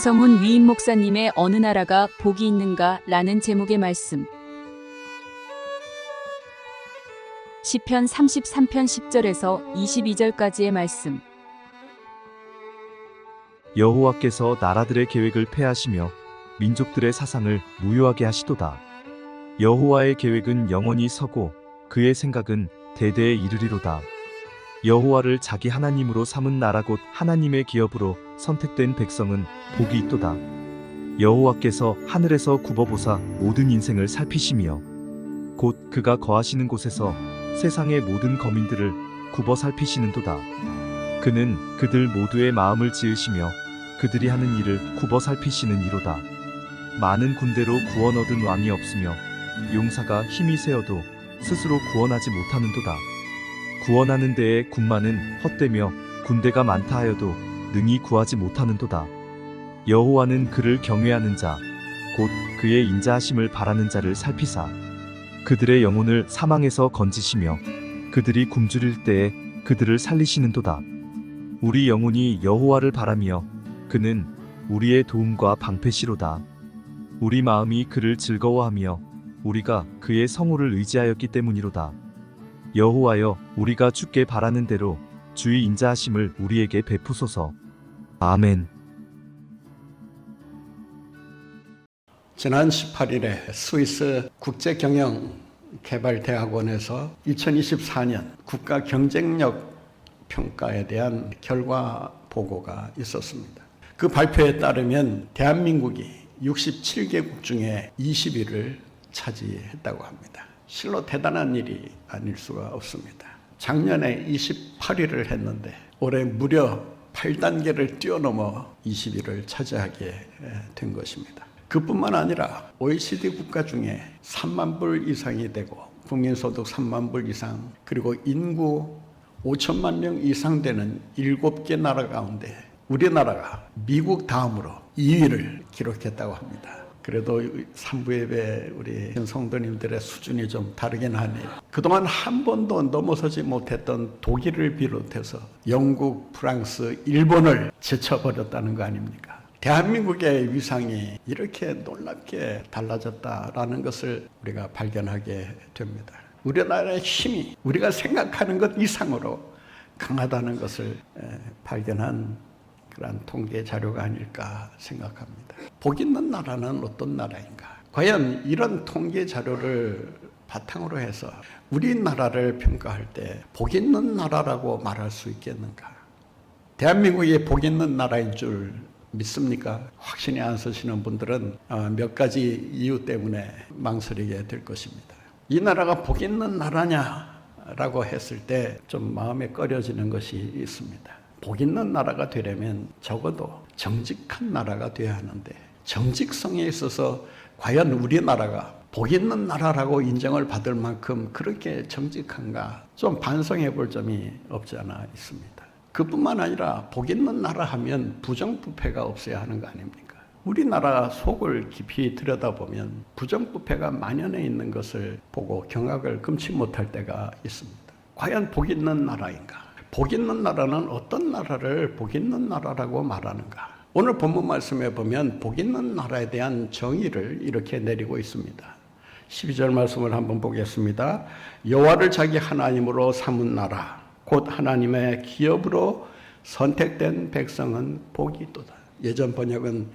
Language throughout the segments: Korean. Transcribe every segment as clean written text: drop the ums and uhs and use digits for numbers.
정성훈 위임 목사님의 어느 나라가 복이 있는가 라는 제목의 말씀. 시편 33편 10절에서 22절까지의 말씀. 여호와께서 나라들의 계획을 폐하시며 민족들의 사상을 무효하게 하시도다. 여호와의 계획은 영원히 서고 그의 생각은 대대에 이르리로다. 여호와를 자기 하나님으로 삼은 나라 곧 하나님의 기업으로 선택된 백성은 복이 있도다. 여호와께서 하늘에서 굽어보사 모든 인생을 살피시며 곧 그가 거하시는 곳에서 세상의 모든 거민들을 굽어 살피시는도다. 그는 그들 모두의 마음을 지으시며 그들이 하는 일을 굽어 살피시는 이로다. 많은 군대로 구원 얻은 왕이 없으며 용사가 힘이 세어도 스스로 구원하지 못하는도다. 구원하는 데에 군마는 헛되며 군대가 많다 하여도 능히 구하지 못하는도다. 여호와는 그를 경외하는 자, 곧 그의 인자하심을 바라는 자를 살피사 그들의 영혼을 사망에서 건지시며 그들이 굶주릴 때에 그들을 살리시는도다. 우리 영혼이 여호와를 바라며 그는 우리의 도움과 방패시로다. 우리 마음이 그를 즐거워하며 우리가 그의 성호를 의지하였기 때문이로다. 여호와여, 우리가 주께 바라는 대로 주의 인자하심을 우리에게 베푸소서. 아멘. 지난 18일에 스위스 국제경영개발대학원에서 2024년 국가 경쟁력 평가에 대한 결과 보고가 있었습니다. 그 발표에 따르면 대한민국이 67개국 중에 20위를 차지했다고 합니다. 실로 대단한 일이 아닐 수가 없습니다. 작년에 28위를 했는데 올해 무려 8단계를 뛰어넘어 20위를 차지하게 된 것입니다. 그뿐만 아니라 OECD 국가 중에 3만 불 이상이 되고 국민소득 3만 불 이상 그리고 인구 5천만 명 이상 되는 7개 나라 가운데 우리나라가 미국 다음으로 2위를 기록했다고 합니다. 그래도 3부 예배 우리 성도님들의 수준이 좀 다르긴 하네요. 그동안 한 번도 넘어서지 못했던 독일을 비롯해서 영국, 프랑스, 일본을 제쳐버렸다는 거 아닙니까? 대한민국의 위상이 이렇게 놀랍게 달라졌다라는 것을 우리가 발견하게 됩니다. 우리나라의 힘이 우리가 생각하는 것 이상으로 강하다는 것을 발견한 그런 통계 자료가 아닐까 생각합니다. 복 있는 나라는 어떤 나라인가? 과연 이런 통계 자료를 바탕으로 해서 우리나라를 평가할 때 복 있는 나라라고 말할 수 있겠는가? 대한민국이 복 있는 나라인 줄 믿습니까? 확신이 안 서시는 분들은 몇 가지 이유 때문에 망설이게 될 것입니다. 이 나라가 복 있는 나라냐라고 했을 때 좀 마음에 꺼려지는 것이 있습니다. 복 있는 나라가 되려면 적어도 정직한 나라가 돼야 하는데 정직성에 있어서 과연 우리나라가 복 있는 나라라고 인정을 받을 만큼 그렇게 정직한가 좀 반성해 볼 점이 없지 않아 있습니다. 그뿐만 아니라 복 있는 나라 하면 부정부패가 없어야 하는 거 아닙니까? 우리나라 속을 깊이 들여다보면 부정부패가 만연해 있는 것을 보고 경악을 금치 못할 때가 있습니다. 과연 복 있는 나라인가? 복 있는 나라는 어떤 나라를 복 있는 나라라고 말하는가? 오늘 본문 말씀에 보면 복 있는 나라에 대한 정의를 이렇게 내리고 있습니다. 12절 말씀을 한번 보겠습니다. 여호와를 자기 하나님으로 삼은 나라 곧 하나님의 기업으로 선택된 백성은 복이 있도다. 예전 번역은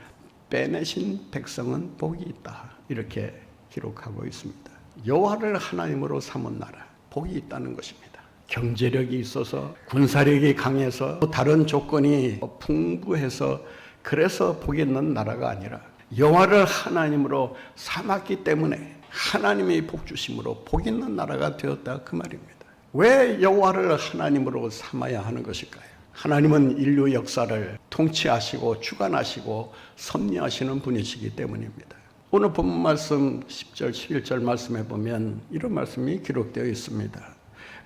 빼내신 백성은 복이 있다. 이렇게 기록하고 있습니다. 여호와를 하나님으로 삼은 나라, 복이 있다는 것입니다. 경제력이 있어서 군사력이 강해서 다른 조건이 풍부해서 그래서 복이 있는 나라가 아니라 여호와를 하나님으로 삼았기 때문에 하나님의 복 주심으로 복 있는 나라가 되었다 그 말입니다. 왜 여호와를 하나님으로 삼아야 하는 것일까요? 하나님은 인류 역사를 통치하시고 주관하시고 섭리하시는 분이시기 때문입니다. 오늘 본문 말씀 10절 11절 말씀에 보면 이런 말씀이 기록되어 있습니다.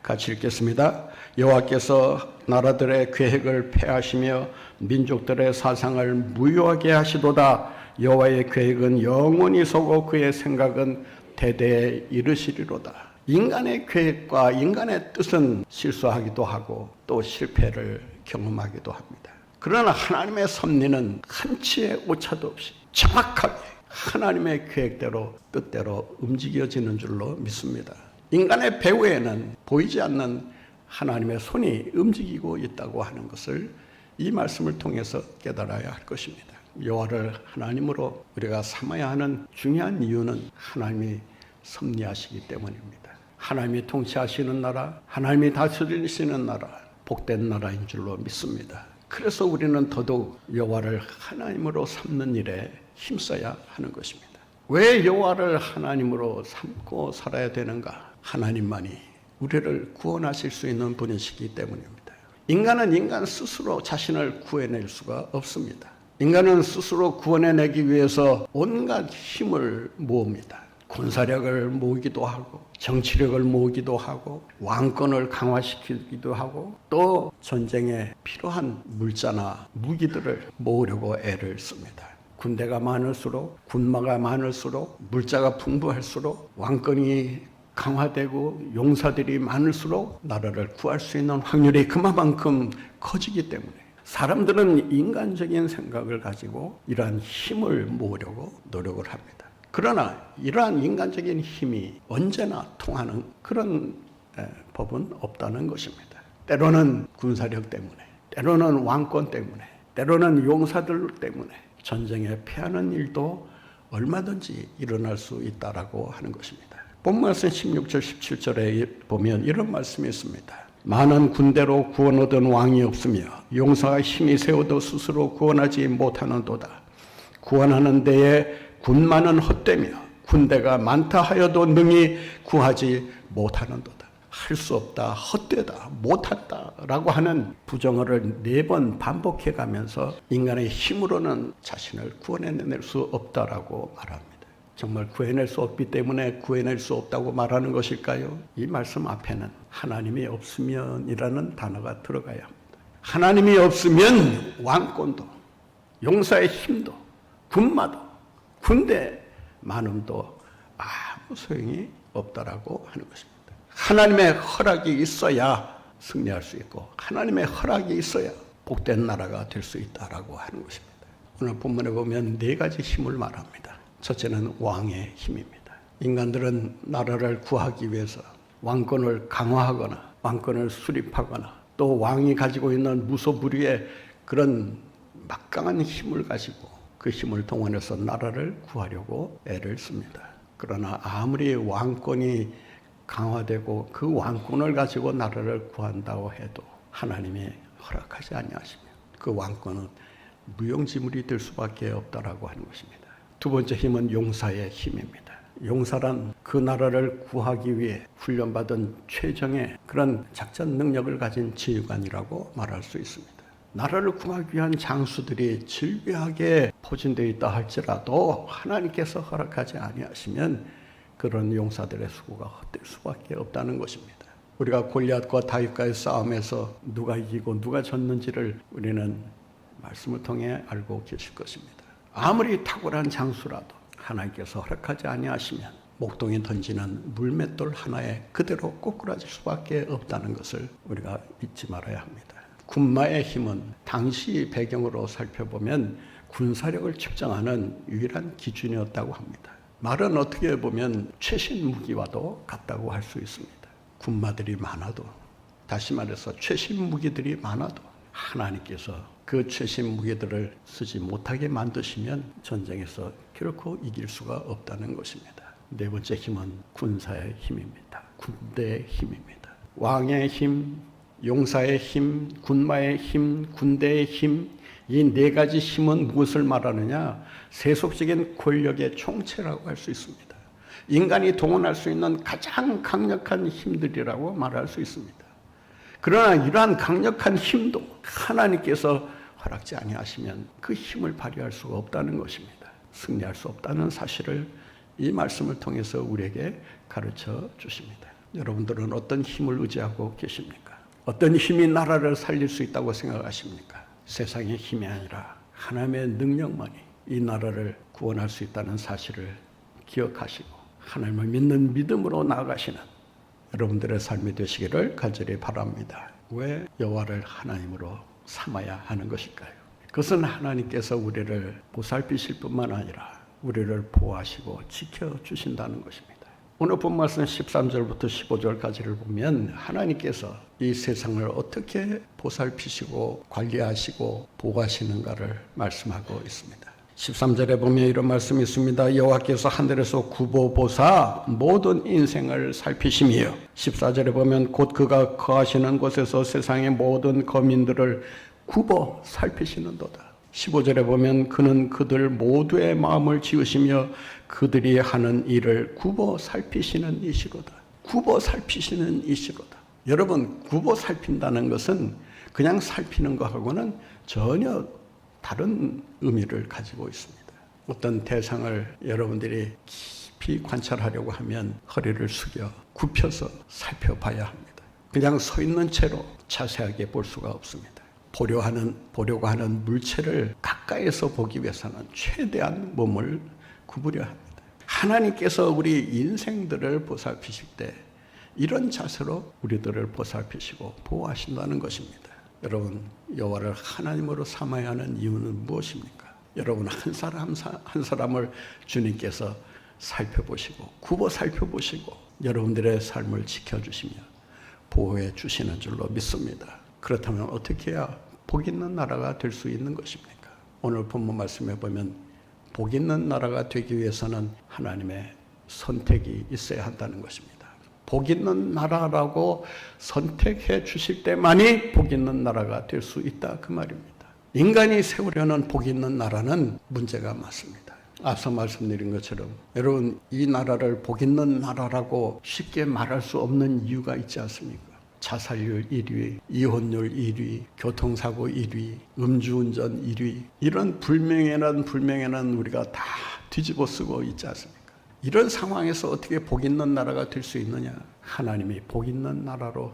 같이 읽겠습니다. 여호와께서 나라들의 계획을 폐하시며 민족들의 사상을 무효하게 하시도다. 여호와의 계획은 영원히 서고 그의 생각은 대대에 이르시리로다. 인간의 계획과 인간의 뜻은 실수하기도 하고 또 실패를 경험하기도 합니다. 그러나 하나님의 섭리는 한치의 오차도 없이 정확하게 하나님의 계획대로 뜻대로 움직여지는 줄로 믿습니다. 인간의 배후에는 보이지 않는 하나님의 손이 움직이고 있다고 하는 것을 이 말씀을 통해서 깨달아야 할 것입니다. 여호와를 하나님으로 우리가 삼아야 하는 중요한 이유는 하나님이 섭리하시기 때문입니다. 하나님이 통치하시는 나라, 하나님이 다스리시는 나라, 복된 나라인 줄로 믿습니다. 그래서 우리는 더더욱 여호와를 하나님으로 삼는 일에 힘써야 하는 것입니다. 왜 여호와를 하나님으로 삼고 살아야 되는가? 하나님만이 우리를 구원하실 수 있는 분이시기 때문입니다. 인간은 인간 스스로 자신을 구해낼 수가 없습니다. 인간은 스스로 구원해내기 위해서 온갖 힘을 모읍니다. 군사력을 모으기도 하고 정치력을 모으기도 하고 왕권을 강화시키기도 하고 또 전쟁에 필요한 물자나 무기들을 모으려고 애를 씁니다. 군대가 많을수록 군마가 많을수록 물자가 풍부할수록 왕권이 강화되고 용사들이 많을수록 나라를 구할 수 있는 확률이 그만큼 커지기 때문에 사람들은 인간적인 생각을 가지고 이러한 힘을 모으려고 노력을 합니다. 그러나 이러한 인간적인 힘이 언제나 통하는 그런 법은 없다는 것입니다. 때로는 군사력 때문에, 때로는 왕권 때문에, 때로는 용사들 때문에 전쟁에 패하는 일도 얼마든지 일어날 수 있다라고 하는 것입니다. 본문에서 16절 17절에 보면 이런 말씀이 있습니다. 많은 군대로 구원 얻은 왕이 없으며 용사가 힘이 세워도 스스로 구원하지 못하는도다. 구원하는 데에 군마는 헛되며 군대가 많다 하여도 능히 구하지 못하는도다. 할 수 없다, 헛되다, 못한다라고 하는 부정어를 4번 반복해 가면서 인간의 힘으로는 자신을 구원해낼 수 없다라고 말합니다. 정말 구해낼 수 없기 때문에 구해낼 수 없다고 말하는 것일까요? 이 말씀 앞에는 하나님이 없으면이라는 단어가 들어가야 합니다. 하나님이 없으면 왕권도, 용사의 힘도, 군마도, 군대 많음도 아무 소용이 없다라고 하는 것입니다. 하나님의 허락이 있어야 승리할 수 있고 하나님의 허락이 있어야 복된 나라가 될 수 있다라고 하는 것입니다. 오늘 본문에 보면 4가지 힘을 말합니다. 첫째는 왕의 힘입니다. 인간들은 나라를 구하기 위해서 왕권을 강화하거나 왕권을 수립하거나 또 왕이 가지고 있는 무소불위의 그런 막강한 힘을 가지고 그 힘을 동원해서 나라를 구하려고 애를 씁니다. 그러나 아무리 왕권이 강화되고 그 왕권을 가지고 나라를 구한다고 해도 하나님이 허락하지 아니하시면 그 왕권은 무용지물이 될 수밖에 없다라고 하는 것입니다. 두 번째 힘은 용사의 힘입니다. 용사란 그 나라를 구하기 위해 훈련받은 최정의 그런 작전 능력을 가진 지휘관이라고 말할 수 있습니다. 나라를 구하기 위한 장수들이 질비하게 포진되어 있다 할지라도 하나님께서 허락하지 아니하시면 그런 용사들의 수고가 헛될 수밖에 없다는 것입니다. 우리가 골리앗과 다윗과의 싸움에서 누가 이기고 누가 졌는지를 우리는 말씀을 통해 알고 계실 것입니다. 아무리 탁월한 장수라도 하나님께서 허락하지 아니하시면 목동에 던지는 물맷돌 하나에 그대로 꼬꾸라질 수밖에 없다는 것을 우리가 잊지 말아야 합니다. 군마의 힘은 당시 배경으로 살펴보면 군사력을 측정하는 유일한 기준이었다고 합니다. 말은 어떻게 보면 최신 무기와도 같다고 할 수 있습니다. 군마들이 많아도, 다시 말해서 최신 무기들이 많아도 하나님께서 그 최신 무기들을 쓰지 못하게 만드시면 전쟁에서 결코 이길 수가 없다는 것입니다. 4번째 힘은 군사의 힘입니다. 군대의 힘입니다. 왕의 힘, 용사의 힘, 군마의 힘, 군대의 힘, 이 4가지 힘은 무엇을 말하느냐? 세속적인 권력의 총체라고 할 수 있습니다. 인간이 동원할 수 있는 가장 강력한 힘들이라고 말할 수 있습니다. 그러나 이러한 강력한 힘도 하나님께서 허락지 아니하시면 그 힘을 발휘할 수가 없다는 것입니다. 승리할 수 없다는 사실을 이 말씀을 통해서 우리에게 가르쳐 주십니다. 여러분들은 어떤 힘을 의지하고 계십니까? 어떤 힘이 나라를 살릴 수 있다고 생각하십니까? 세상의 힘이 아니라 하나님의 능력만이 이 나라를 구원할 수 있다는 사실을 기억하시고 하나님을 믿는 믿음으로 나아가시는 여러분들의 삶이 되시기를 간절히 바랍니다. 왜 여호와를 하나님으로 삼아야 하는 것일까요? 그것은 하나님께서 우리를 보살피실 뿐만 아니라 우리를 보호하시고 지켜주신다는 것입니다. 오늘 본 말씀 13절부터 15절까지를 보면 하나님께서 이 세상을 어떻게 보살피시고 관리하시고 보호하시는가를 말씀하고 있습니다. 13절에 보면 이런 말씀이 있습니다. 여호와께서 하늘에서 구보보사 모든 인생을 살피시며 14절에 보면 곧 그가 거하시는 곳에서 세상의 모든 거민들을 굽어 살피시는도다. 15절에 보면 그는 그들 모두의 마음을 지으시며 그들이 하는 일을 굽어 살피시는 이시로다. 굽어 살피시는 이시로다. 여러분, 굽어 살핀다는 것은 그냥 살피는 것하고는 전혀 다른 의미를 가지고 있습니다. 어떤 대상을 여러분들이 깊이 관찰하려고 하면 허리를 숙여 굽혀서 살펴봐야 합니다. 그냥 서 있는 채로 자세하게 볼 수가 없습니다. 보려고 하는 물체를 가까이서 보기 위해서는 최대한 몸을 구부려 합니다. 하나님께서 우리 인생들을 보살피실 때 이런 자세로 우리들을 보살피시고 보호하신다는 것입니다. 여러분, 여호와를 하나님으로 삼아야 하는 이유는 무엇입니까? 여러분, 한 사람 한 사람을 주님께서 살펴보시고 굽어 살펴보시고 여러분들의 삶을 지켜주시며 보호해 주시는 줄로 믿습니다. 그렇다면 어떻게 해야 복 있는 나라가 될 수 있는 것입니까? 오늘 본문 말씀에 보면 복 있는 나라가 되기 위해서는 하나님의 선택이 있어야 한다는 것입니다. 복 있는 나라라고 선택해 주실 때만이 복 있는 나라가 될 수 있다 그 말입니다. 인간이 세우려는 복 있는 나라는 문제가 많습니다. 앞서 말씀드린 것처럼 여러분, 이 나라를 복 있는 나라라고 쉽게 말할 수 없는 이유가 있지 않습니까? 자살률 1위, 이혼율 1위, 교통사고 1위, 음주운전 1위, 이런 불명예는 우리가 다 뒤집어 쓰고 있지 않습니까? 이런 상황에서 어떻게 복 있는 나라가 될 수 있느냐? 하나님이 복 있는 나라로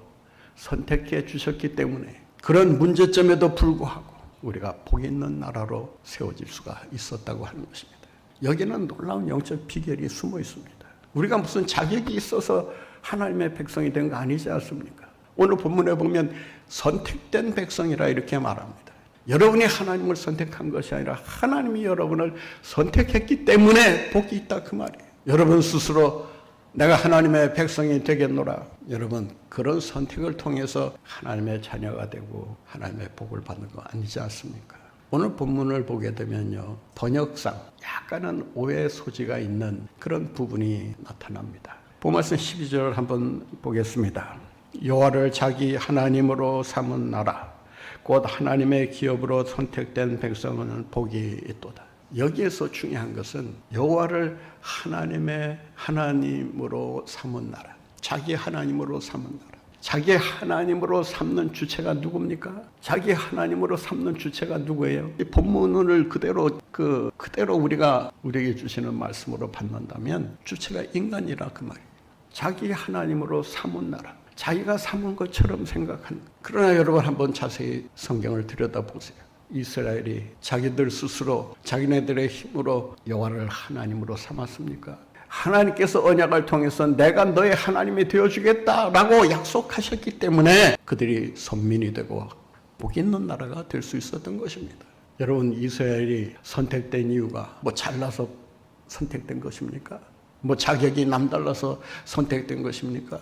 선택해 주셨기 때문에 그런 문제점에도 불구하고 우리가 복 있는 나라로 세워질 수가 있었다고 하는 것입니다. 여기는 놀라운 영적 비결이 숨어 있습니다. 우리가 무슨 자격이 있어서 하나님의 백성이 된 거 아니지 않습니까? 오늘 본문에 보면 선택된 백성이라 이렇게 말합니다. 여러분이 하나님을 선택한 것이 아니라 하나님이 여러분을 선택했기 때문에 복이 있다 그 말이에요. 여러분 스스로 내가 하나님의 백성이 되겠노라. 여러분, 그런 선택을 통해서 하나님의 자녀가 되고 하나님의 복을 받는 거 아니지 않습니까? 오늘 본문을 보게 되면요, 번역상 약간은 오해 소지가 있는 그런 부분이 나타납니다. 본말씀 12절 한번 보겠습니다. 여호와를 자기 하나님으로 삼은 나라 곧 하나님의 기업으로 선택된 백성은 복이 있도다. 여기에서 중요한 것은 여호와를 하나님으로 삼은 나라, 자기 하나님으로 삼은 나라. 자기 하나님으로 삼는 주체가 누굽니까? 자기 하나님으로 삼는 주체가 누구예요? 이 본문을 그대로 우리가 우리에게 주시는 말씀으로 받는다면 주체가 인간이라 그 말이에요. 자기 하나님으로 삼은 나라, 자기가 삼은 것처럼 생각하는. 그러나 여러분 한번 자세히 성경을 들여다보세요. 이스라엘이 자기들 스스로 자기네들의 힘으로 여호와를 하나님으로 삼았습니까? 하나님께서 언약을 통해서 내가 너의 하나님이 되어주겠다라고 약속하셨기 때문에 그들이 선민이 되고 복 있는 나라가 될 수 있었던 것입니다. 여러분, 이스라엘이 선택된 이유가 뭐 잘나서 선택된 것입니까? 뭐 자격이 남달라서 선택된 것입니까?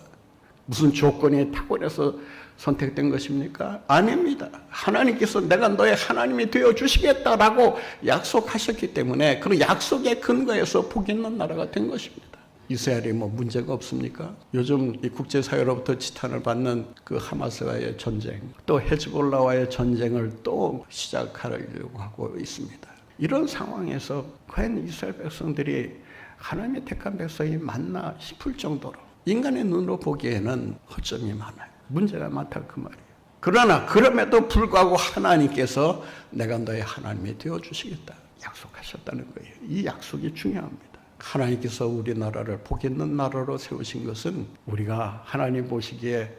무슨 조건이 탁월해서 선택된 것입니까? 아닙니다. 하나님께서 내가 너의 하나님이 되어주시겠다라고 약속하셨기 때문에 그 약속의 근거에서 복 있는 나라가 된 것입니다. 이스라엘이 뭐 문제가 없습니까? 요즘 이 국제사회로부터 지탄을 받는 그 하마스와의 전쟁, 또 헤즈볼라와의 전쟁을 또 시작하려고 하고 있습니다. 이런 상황에서 과연 이스라엘 백성들이 하나님의 택한 백성이 맞나 싶을 정도로 인간의 눈으로 보기에는 허점이 많아요. 문제가 많다 그 말이에요. 그러나 그럼에도 불구하고 하나님께서 내가 너의 하나님이 되어주시겠다 약속하셨다는 거예요. 이 약속이 중요합니다. 하나님께서 우리나라를 복 있는 나라로 세우신 것은 우리가 하나님 보시기에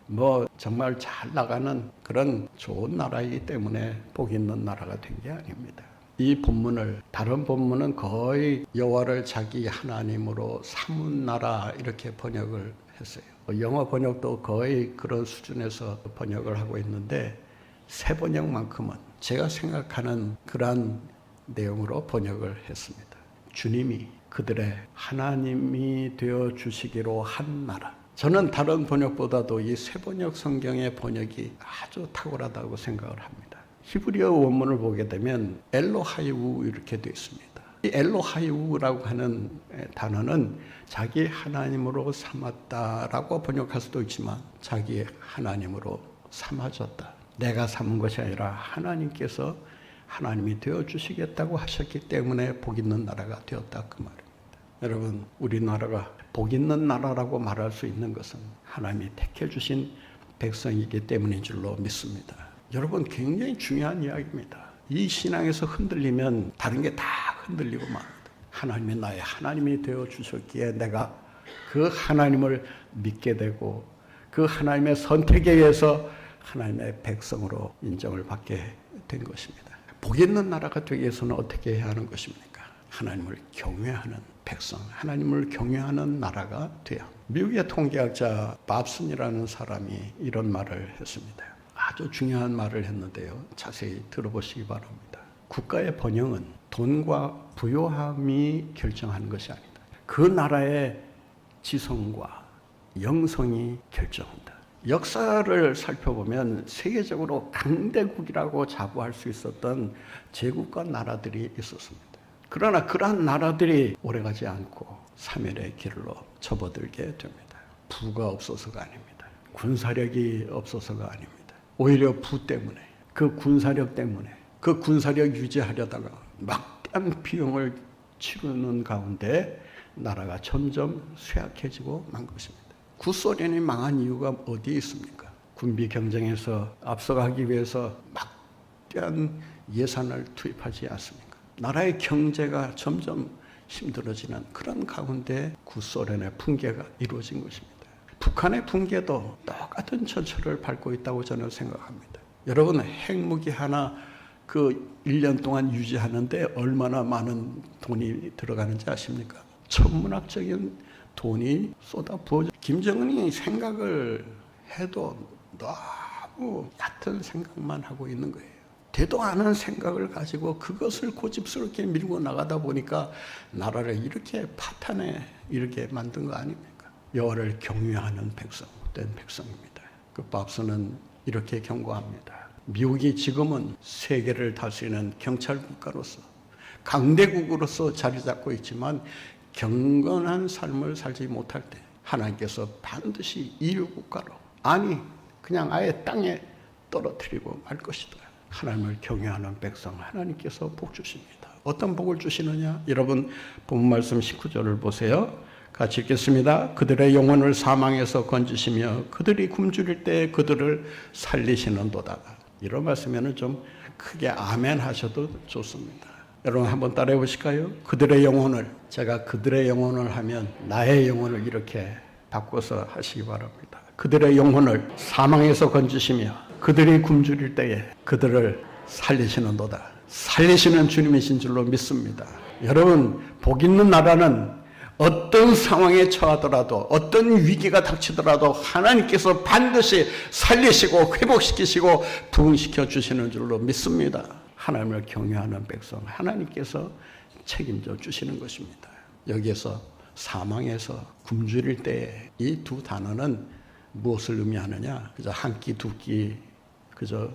뭐 정말 잘 나가는 그런 좋은 나라이기 때문에 복 있는 나라가 된 게 아닙니다. 이 본문을 다른 본문은 거의 여호와를 자기 하나님으로 삼은 나라 이렇게 번역을 했어요. 영어 번역도 거의 그런 수준에서 번역을 하고 있는데 새 번역만큼은 제가 생각하는 그러한 내용으로 번역을 했습니다. 주님이 그들의 하나님이 되어 주시기로 한 나라. 저는 다른 번역보다도 이 새 번역 성경의 번역이 아주 탁월하다고 생각을 합니다. 히브리어 원문을 보게 되면 엘로하이우 이렇게 되어 있습니다. 이 엘로하이우라고 하는 단어는 자기 하나님으로 삼았다라고 번역할 수도 있지만 자기 하나님으로 삼아졌다. 내가 삼은 것이 아니라 하나님께서 하나님이 되어주시겠다고 하셨기 때문에 복 있는 나라가 되었다 그 말입니다. 여러분, 우리나라가 복 있는 나라라고 말할 수 있는 것은 하나님이 택해 주신 백성이기 때문인 줄로 믿습니다. 여러분, 굉장히 중요한 이야기입니다. 이 신앙에서 흔들리면 다른 게 다 흔들리고 맙니다. 하나님이 나의 하나님이 되어주셨기에 내가 그 하나님을 믿게 되고 그 하나님의 선택에 의해서 하나님의 백성으로 인정을 받게 된 것입니다. 복 있는 나라가 되기 위해서는 어떻게 해야 하는 것입니까? 하나님을 경외하는 백성, 하나님을 경외하는 나라가 돼야 합니다. 미국의 통계학자 밥슨이라는 사람이 이런 말을 했습니다. 아주 중요한 말을 했는데요. 자세히 들어보시기 바랍니다. 국가의 번영은 돈과 부요함이 결정하는 것이 아니다. 그 나라의 지성과 영성이 결정한다. 역사를 살펴보면 세계적으로 강대국이라고 자부할 수 있었던 제국과 나라들이 있었습니다. 그러나 그러한 나라들이 오래가지 않고 사멸의 길로 접어들게 됩니다. 부가 없어서가 아닙니다. 군사력이 없어서가 아닙니다. 오히려 부 때문에, 그 군사력 때문에, 그 군사력 유지하려다가 막대한 비용을 치르는 가운데 나라가 점점 쇠약해지고 만 것입니다. 구소련이 망한 이유가 어디에 있습니까? 군비 경쟁에서 앞서가기 위해서 막대한 예산을 투입하지 않습니까? 나라의 경제가 점점 힘들어지는 그런 가운데 구소련의 붕괴가 이루어진 것입니다. 북한의 붕괴도 똑같은 전철을 밟고 있다고 저는 생각합니다. 여러분, 핵무기 하나 그 1년 동안 유지하는데 얼마나 많은 돈이 들어가는지 아십니까? 천문학적인 돈이 쏟아 부어져. 김정은이 생각을 해도 너무 얕은 생각만 하고 있는 거예요. 되도 않은 생각을 가지고 그것을 고집스럽게 밀고 나가다 보니까 나라를 이렇게 파탄에 이렇게 만든 거 아닙니까? 여호와를 경외하는 백성, 된 백성입니다. 그 밥슨은 이렇게 경고합니다. 미국이 지금은 세계를 다스리는 경찰 국가로서 강대국으로서 자리 잡고 있지만 경건한 삶을 살지 못할 때 하나님께서 반드시 인류국가로, 아니 그냥 아예 땅에 떨어뜨리고 말 것이다. 하나님을 경외하는 백성 하나님께서 복 주십니다. 어떤 복을 주시느냐? 여러분 본 말씀 19절을 보세요. 같이 읽겠습니다. 그들의 영혼을 사망에서 건지시며 그들이 굶주릴 때 그들을 살리시는도다. 이런 말씀에는 좀 크게 아멘 하셔도 좋습니다. 여러분 한번 따라해 보실까요? 그들의 영혼을, 제가 그들의 영혼을 하면 나의 영혼을 이렇게 바꿔서 하시기 바랍니다. 그들의 영혼을 사망에서 건지시며 그들이 굶주릴 때에 그들을 살리시는도다. 살리시는 주님이신 줄로 믿습니다. 여러분, 복 있는 나라는 어떤 상황에 처하더라도 어떤 위기가 닥치더라도 하나님께서 반드시 살리시고 회복시키시고 부흥시켜 주시는 줄로 믿습니다. 하나님을 경외하는 백성 하나님께서 책임져 주시는 것입니다. 여기에서 사망에서 굶주릴 때 이 두 단어는 무엇을 의미하느냐? 그저 한 끼 두 끼 그저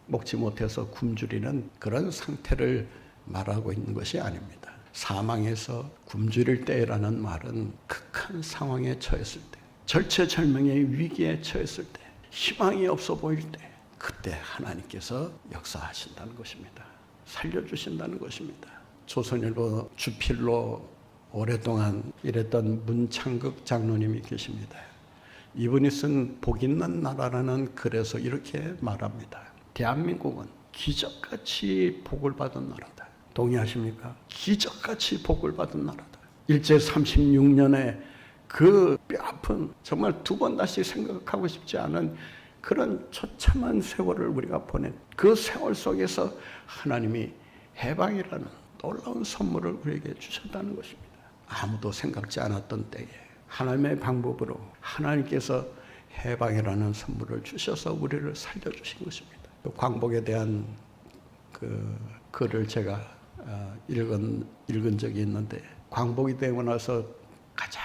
먹지 못해서 굶주리는 그런 상태를 말하고 있는 것이 아닙니다. 사망에서 굶주릴 때라는 말은 극한 상황에 처했을 때, 절체절명의 위기에 처했을 때, 희망이 없어 보일 때, 그때 하나님께서 역사하신다는 것입니다. 살려주신다는 것입니다. 조선일보 주필로 오랫동안 일했던 문창극 장로님이 계십니다. 이분이 쓴 복 있는 나라라는 글에서 이렇게 말합니다. 대한민국은 기적같이 복을 받은 나라다. 동의하십니까? 기적같이 복을 받은 나라다. 일제 36년에 그 뼈아픈, 정말 두 번 다시 생각하고 싶지 않은 그런 처참한 세월을 우리가 보낸 그 세월 속에서 하나님이 해방이라는 놀라운 선물을 우리에게 주셨다는 것입니다. 아무도 생각지 않았던 때에 하나님의 방법으로 하나님께서 해방이라는 선물을 주셔서 우리를 살려주신 것입니다. 또 광복에 대한 그 글을 제가 읽은 적이 있는데, 광복이 되고 나서 가장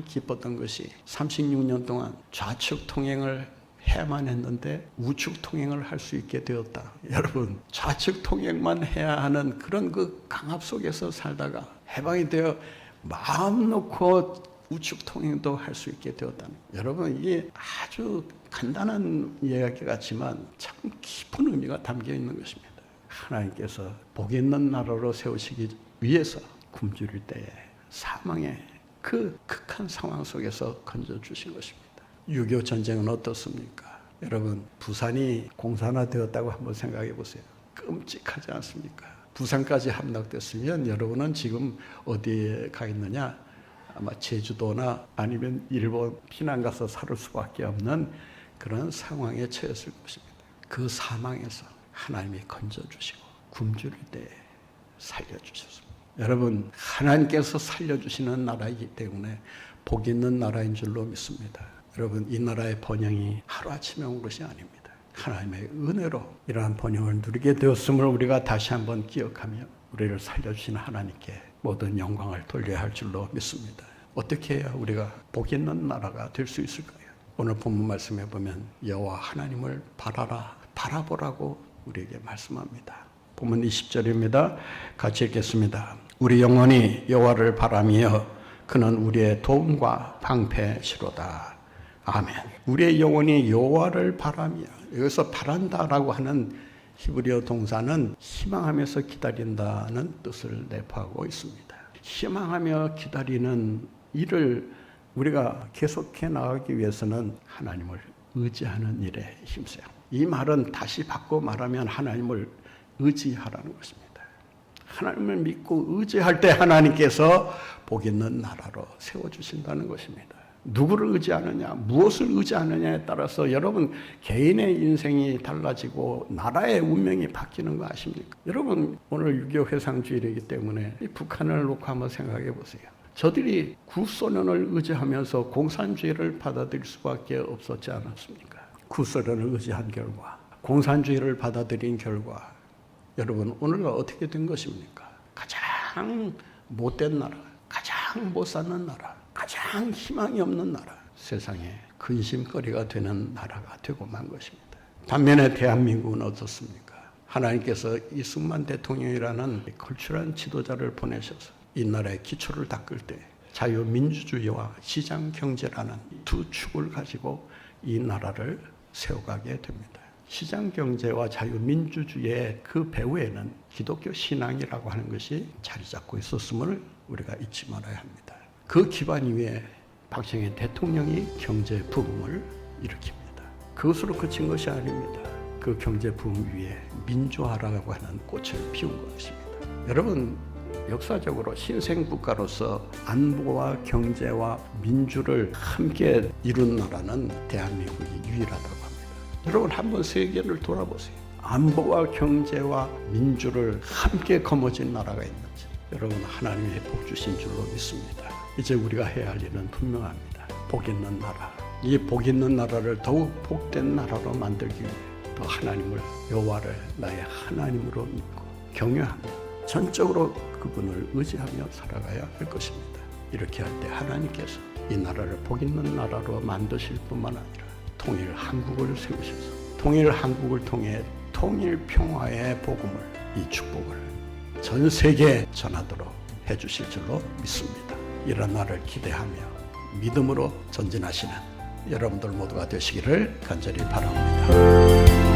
기뻤던 것이 36년 동안 좌측 통행을 해야만 했는데 우측 통행을 할 수 있게 되었다. 여러분, 좌측 통행만 해야 하는 그런 그 강압 속에서 살다가 해방이 되어 마음 놓고 우측 통행도 할 수 있게 되었다는, 여러분, 이게 아주 간단한 이야기 같지만 참 깊은 의미가 담겨 있는 것입니다. 하나님께서 복 있는 나라로 세우시기 위해서 굶주릴 때에 사망의 그 극한 상황 속에서 건져주신 것입니다. 6.25 전쟁은 어떻습니까? 여러분, 부산이 공산화되었다고 한번 생각해 보세요. 끔찍하지 않습니까? 부산까지 함락됐으면 여러분은 지금 어디에 가 있느냐? 아마 제주도나 아니면 일본 피난 가서 살 수밖에 없는 그런 상황에 처했을 것입니다. 그 사망에서 하나님이 건져주시고 굶주릴 때 살려주셨습니다. 여러분, 하나님께서 살려주시는 나라이기 때문에 복 있는 나라인 줄로 믿습니다. 여러분, 이 나라의 번영이 하루아침에 온 것이 아닙니다. 하나님의 은혜로 이러한 번영을 누리게 되었음을 우리가 다시 한번 기억하며 우리를 살려주신 하나님께 모든 영광을 돌려야 할 줄로 믿습니다. 어떻게 해야 우리가 복 있는 나라가 될 수 있을까요? 오늘 본문 말씀에 보면 여호와 하나님을 바라보라고 우리에게 말씀합니다. 본문 20절입니다. 같이 읽겠습니다. 우리 영혼이 여호와를 바라며 그는 우리의 도움과 방패시로다. 아멘. 우리의 영혼이 여호와를 바라며, 여기서 바란다라고 하는 히브리어 동사는 희망하면서 기다린다는 뜻을 내포하고 있습니다. 희망하며 기다리는 일을 우리가 계속해 나가기 위해서는 하나님을 의지하는 일에 힘써요. 이 말은 다시 바꿔 말하면 하나님을 의지하라는 것입니다. 하나님을 믿고 의지할 때 하나님께서 복 있는 나라로 세워주신다는 것입니다. 누구를 의지하느냐, 무엇을 의지하느냐에 따라서 여러분 개인의 인생이 달라지고 나라의 운명이 바뀌는 거 아십니까? 여러분, 오늘 6.25 회상주일이기 때문에 이 북한을 놓고 한번 생각해 보세요. 저들이 구소련을 의지하면서 공산주의를 받아들일 수밖에 없었지 않았습니까? 구소련을 의지한 결과, 공산주의를 받아들인 결과, 여러분 오늘은 어떻게 된 것입니까? 가장 못된 나라, 가장 못 사는 나라, 가장 희망이 없는 나라, 세상에 근심거리가 되는 나라가 되고 만 것입니다. 반면에 대한민국은 어떻습니까? 하나님께서 이승만 대통령이라는 걸출한 지도자를 보내셔서 이 나라의 기초를 닦을 때 자유민주주의와 시장경제라는 두 축을 가지고 이 나라를 세워가게 됩니다. 시장경제와 자유민주주의의 그 배후에는 기독교 신앙이라고 하는 것이 자리 잡고 있었음을 우리가 잊지 말아야 합니다. 그 기반 위에 박정희 대통령이 경제 부흥을 일으킵니다. 그것으로 그친 것이 아닙니다. 그 경제 부흥 위에 민주화라고 하는 꽃을 피운 것입니다. 여러분, 역사적으로 신생국가로서 안보와 경제와 민주를 함께 이룬 나라는 대한민국이 유일하다고 합니다. 여러분, 한번 세계를 돌아보세요. 안보와 경제와 민주를 함께 거머쥔 나라가 있는지 여러분 하나님의 복 주신 줄로 믿습니다. 이제 우리가 해야 할 일은 분명합니다. 복 있는 나라, 이 복 있는 나라를 더욱 복된 나라로 만들기 위해 더 하나님을, 여호와를 나의 하나님으로 믿고 경외하며 전적으로 그분을 의지하며 살아가야 할 것입니다. 이렇게 할 때 하나님께서 이 나라를 복 있는 나라로 만드실 뿐만 아니라 통일 한국을 세우셔서 통일 한국을 통해 통일 평화의 복음을, 이 축복을 전 세계에 전하도록 해주실 줄로 믿습니다. 이런 날을 기대하며 믿음으로 전진하시는 여러분들 모두가 되시기를 간절히 바랍니다.